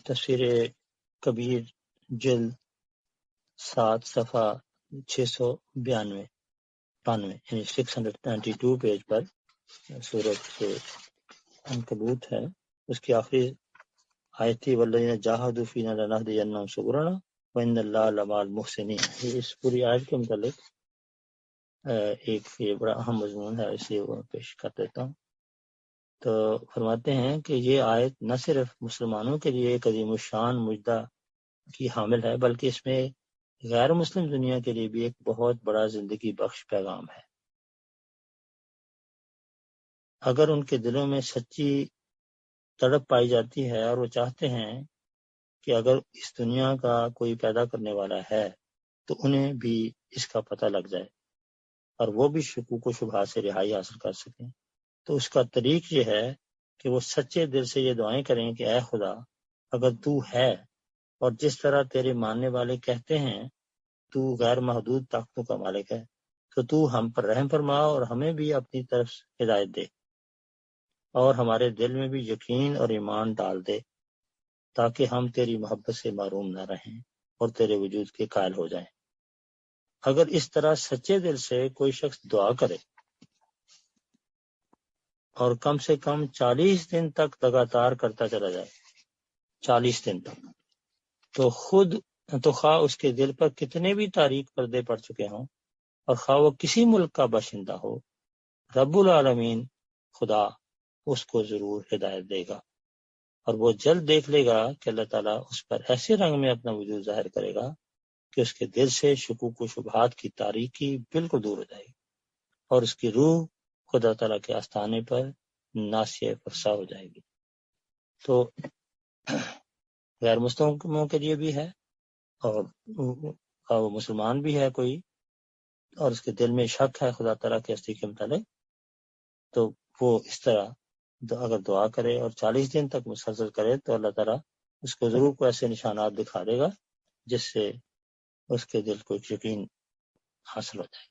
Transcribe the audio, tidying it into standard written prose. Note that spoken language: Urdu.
تفسیر کبیر جلد 7 صفحہ 692 یعنی 692 پیج پر سورۃ عنکبوت ہے، اس کی آخری آیت تھی والذین جاہدوا فینا لنہدینہم سبلنا وان اللہ لمع المحسنین۔ اس پوری آیت کے متعلق ایک یہ بڑا اہم مضمون ہے، اسے وہ پیش کر دیتا ہوں۔ تو فرماتے ہیں کہ یہ آیت نہ صرف مسلمانوں کے لیے ایک عظیم الشان مجدہ کی حامل ہے، بلکہ اس میں غیر مسلم دنیا کے لیے بھی ایک بہت بڑا زندگی بخش پیغام ہے۔ اگر ان کے دلوں میں سچی تڑپ پائی جاتی ہے اور وہ چاہتے ہیں کہ اگر اس دنیا کا کوئی پیدا کرنے والا ہے تو انہیں بھی اس کا پتہ لگ جائے اور وہ بھی شکوک و شبہات سے رہائی حاصل کر سکیں، تو اس کا طریق یہ ہے کہ وہ سچے دل سے یہ دعائیں کریں کہ اے خدا، اگر تو ہے اور جس طرح تیرے ماننے والے کہتے ہیں تو غیر محدود طاقتوں کا مالک ہے، تو تو ہم پر رحم فرما اور ہمیں بھی اپنی طرف ہدایت دے اور ہمارے دل میں بھی یقین اور ایمان ڈال دے تاکہ ہم تیری محبت سے محروم نہ رہیں اور تیرے وجود کے قائل ہو جائیں۔ اگر اس طرح سچے دل سے کوئی شخص دعا کرے اور کم سے کم 40 دن تک لگاتار کرتا چلا جائے، 40 دن تک، تو خواہ اس کے دل پر کتنے بھی تاریک پردے پڑ چکے ہوں اور خواہ وہ کسی ملک کا باشندہ ہو، رب العالمین خدا اس کو ضرور ہدایت دے گا اور وہ جلد دیکھ لے گا کہ اللہ تعالیٰ اس پر ایسے رنگ میں اپنا وجود ظاہر کرے گا کہ اس کے دل سے شکوک و شبہات کی تاریکی بالکل دور ہو جائے گی اور اس کی روح خدا تعالیٰ کے آستانے پر ناسیہ فرسا ہو جائے گی۔ تو غیر مسلموں کے لیے بھی ہے، اور وہ مسلمان بھی ہے کوئی اور اس کے دل میں شک ہے خدا تعالیٰ کی ہستی کے متعلق، تو وہ اس طرح اگر دعا کرے اور 40 دن تک مسلسل کرے تو اللہ تعالیٰ اس کو ضرور کوئی ایسے نشانات دکھا دے گا جس سے اس کے دل کو یقین حاصل ہو جائے۔